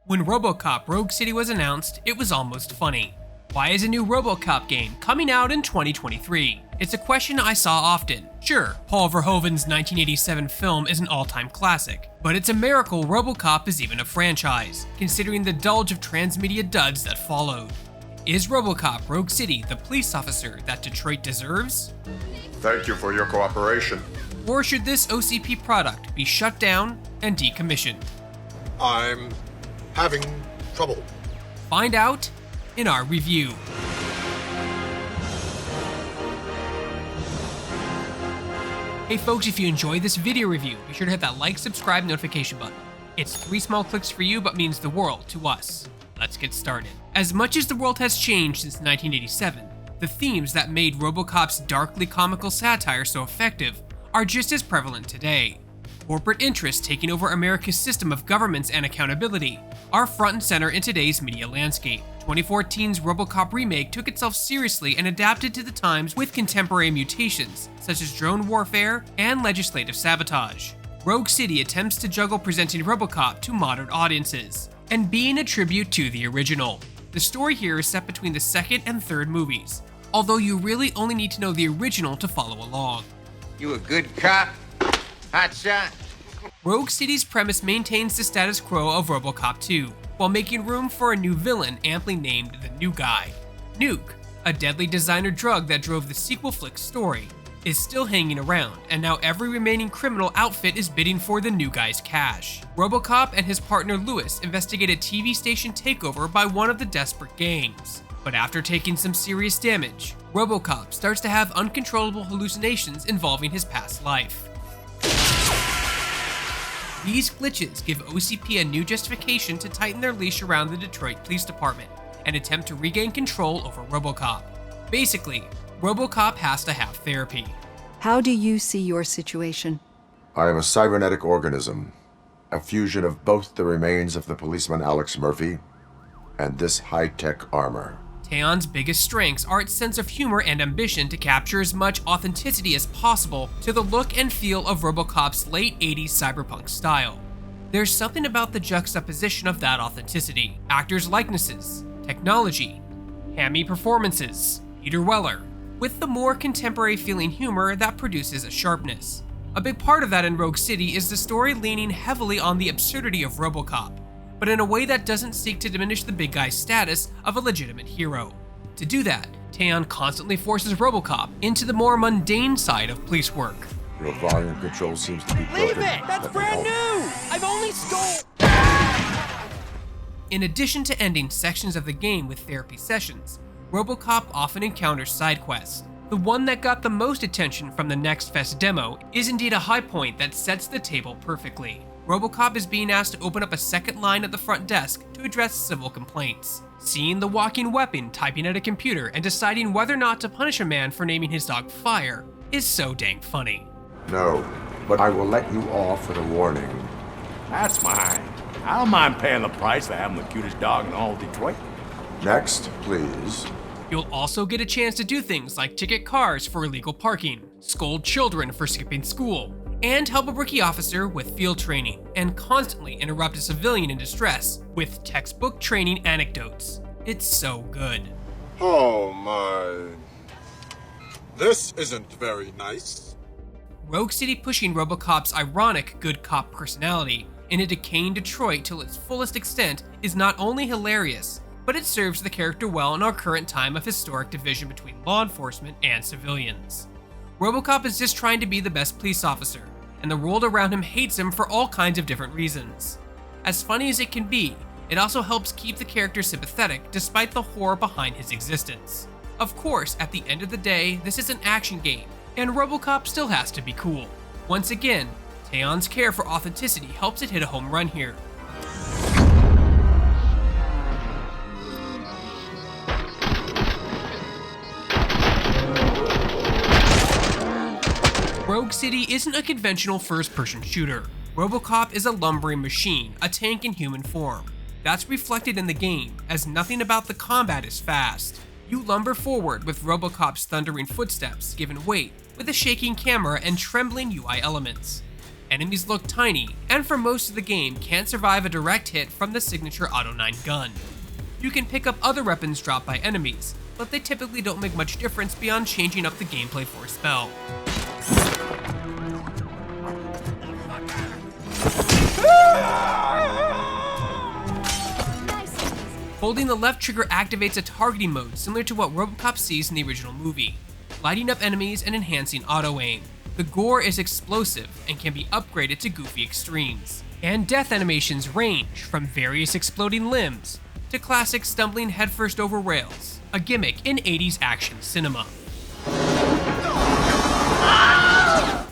When Robocop Rogue City was announced, it was almost funny. Why is a new Robocop game coming out in 2023? It's a question I saw often. Sure, Paul Verhoeven's 1987 film is an all-time classic, but it's a miracle Robocop is even a franchise, considering the deluge of transmedia duds that followed. Is Robocop Rogue City the police officer that Detroit deserves? Thank you for your cooperation. Or should this OCP product be shut down and decommissioned? I'm having trouble. Find out in our review. Hey folks, if you enjoyed this video review, be sure to hit that like, subscribe, notification button. It's 3 small clicks for you, but means the world to us. Let's get started. As much as the world has changed since 1987, the themes that made Robocop's darkly comical satire so effective are just as prevalent today. Corporate interests taking over America's system of governance and accountability are front and center in today's media landscape. 2014's Robocop remake took itself seriously and adapted to the times with contemporary mutations, such as drone warfare and legislative sabotage. Rogue City attempts to juggle presenting Robocop to modern audiences, and being a tribute to the original. The story here is set between the second and third movies, although you really only need to know the original to follow along. You a good cop? Hot shot? Rogue City's premise maintains the status quo of Robocop 2, while making room for a new villain amply named the New Guy. Nuke, a deadly designer drug that drove the sequel flick's story, is still hanging around, and now every remaining criminal outfit is bidding for the New Guy's cash. Robocop and his partner Lewis investigate a TV station takeover by one of the desperate gangs. But after taking some serious damage, Robocop starts to have uncontrollable hallucinations involving his past life. These glitches give OCP a new justification to tighten their leash around the Detroit Police Department and attempt to regain control over Robocop. Basically, Robocop has to have therapy. How do you see your situation? I am a cybernetic organism, a fusion of both the remains of the policeman Alex Murphy and this high-tech armor. Teyon's biggest strengths are its sense of humor and ambition to capture as much authenticity as possible to the look and feel of Robocop's late 80s cyberpunk style. There's something about the juxtaposition of that authenticity. Actors' likenesses, technology, hammy performances, Peter Weller, with the more contemporary feeling humor that produces a sharpness. A big part of that in Rogue City is the story leaning heavily on the absurdity of Robocop, but in a way that doesn't seek to diminish the big guy's status of a legitimate hero. To do that, Teyon constantly forces Robocop into the more mundane side of police work. Your volume control seems to be broken. Leave it! That's brand new! I've only stole... In addition to ending sections of the game with therapy sessions, Robocop often encounters side quests. The one that got the most attention from the Next Fest demo is indeed a high point that sets the table perfectly. Robocop is being asked to open up a second line at the front desk to address civil complaints. Seeing the walking weapon typing at a computer and deciding whether or not to punish a man for naming his dog Fire is so dang funny. No, but I will let you off with a warning. That's fine. I don't mind paying the price for having the cutest dog in all of Detroit. Next, please. You'll also get a chance to do things like ticket cars for illegal parking, scold children for skipping school, and help a rookie officer with field training, and constantly interrupt a civilian in distress with textbook training anecdotes. It's so good. Oh my. This isn't very nice. Rogue City pushing Robocop's ironic good cop personality in a decaying Detroit to its fullest extent is not only hilarious, but it serves the character well in our current time of historic division between law enforcement and civilians. Robocop is just trying to be the best police officer, and the world around him hates him for all kinds of different reasons. As funny as it can be, it also helps keep the character sympathetic despite the horror behind his existence. Of course, at the end of the day, this is an action game, and Robocop still has to be cool. Once again, Teyon's care for authenticity helps it hit a home run here. Rogue City isn't a conventional first-person shooter. Robocop is a lumbering machine, a tank in human form. That's reflected in the game, as nothing about the combat is fast. You lumber forward with Robocop's thundering footsteps given weight, with a shaking camera and trembling UI elements. Enemies look tiny, and for most of the game can't survive a direct hit from the signature Auto 9 gun. You can pick up other weapons dropped by enemies, but they typically don't make much difference beyond changing up the gameplay for a spell. Holding the left trigger activates a targeting mode similar to what Robocop sees in the original movie, lighting up enemies and enhancing auto-aim. The gore is explosive and can be upgraded to goofy extremes. And death animations range from various exploding limbs to classic stumbling headfirst over rails, a gimmick in 80s action cinema.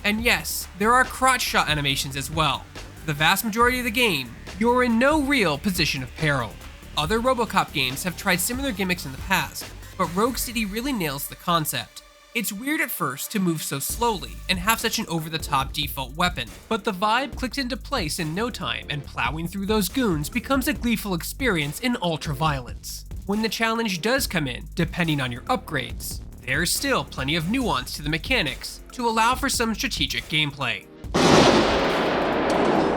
And yes, there are crotch shot animations as well. For the vast majority of the game, you're in no real position of peril. Other Robocop games have tried similar gimmicks in the past, but Rogue City really nails the concept. It's weird at first to move so slowly and have such an over-the-top default weapon, but the vibe clicks into place in no time and plowing through those goons becomes a gleeful experience in ultra-violence. When the challenge does come in, depending on your upgrades, there's still plenty of nuance to the mechanics to allow for some strategic gameplay.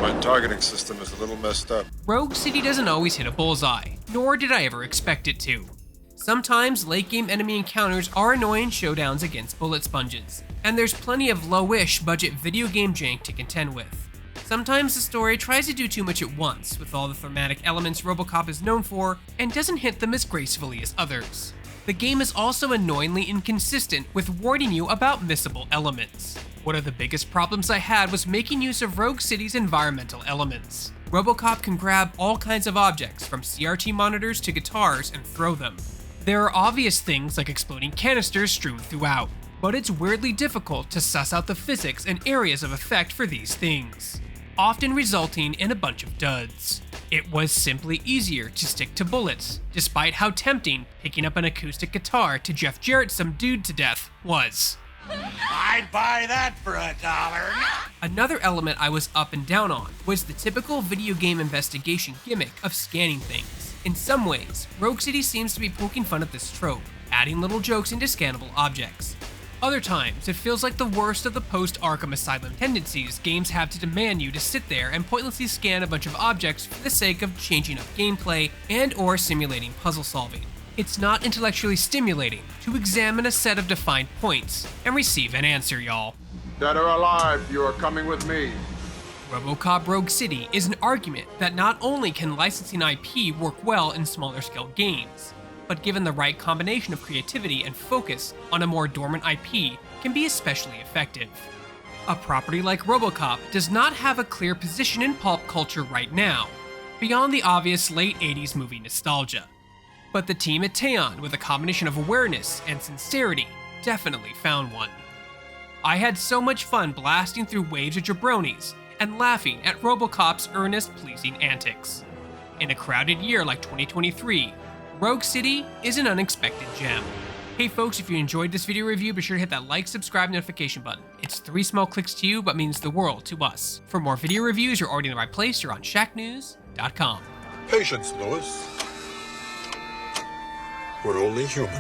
My targeting system is a little messed up. Rogue City doesn't always hit a bullseye, nor did I ever expect it to. Sometimes late-game enemy encounters are annoying showdowns against bullet sponges, and there's plenty of low-ish budget video game jank to contend with. Sometimes the story tries to do too much at once with all the thematic elements Robocop is known for, and doesn't hit them as gracefully as others. The game is also annoyingly inconsistent with warning you about missable elements. One of the biggest problems I had was making use of Rogue City's environmental elements. Robocop can grab all kinds of objects, from CRT monitors to guitars, and throw them. There are obvious things like exploding canisters strewn throughout, but it's weirdly difficult to suss out the physics and areas of effect for these things, often resulting in a bunch of duds. It was simply easier to stick to bullets, despite how tempting picking up an acoustic guitar to Jeff Jarrett some dude to death was. I'd buy that for $1. Another element I was up and down on was the typical video game investigation gimmick of scanning things. In some ways, Rogue City seems to be poking fun at this trope, adding little jokes into scannable objects. Other times, it feels like the worst of the post-Arkham Asylum tendencies games have to demand you to sit there and pointlessly scan a bunch of objects for the sake of changing up gameplay and/or simulating puzzle solving. It's not intellectually stimulating to examine a set of defined points and receive an answer, y'all. Dead or alive, you are coming with me. Robocop Rogue City is an argument that not only can licensing IP work well in smaller scale games, but given the right combination of creativity and focus on a more dormant IP can be especially effective. A property like Robocop does not have a clear position in pulp culture right now, beyond the obvious late 80s movie nostalgia. But the team at Teyon, with a combination of awareness and sincerity, definitely found one. I had so much fun blasting through waves of jabronis and laughing at Robocop's earnest, pleasing antics. In a crowded year like 2023, Rogue City is an unexpected gem. Hey folks, if you enjoyed this video review, be sure to hit that like, subscribe, notification button. It's 3 small clicks to you, but means the world to us. For more video reviews, you're already in the right place. You're on Shacknews.com. Patience, Lewis. We're only human.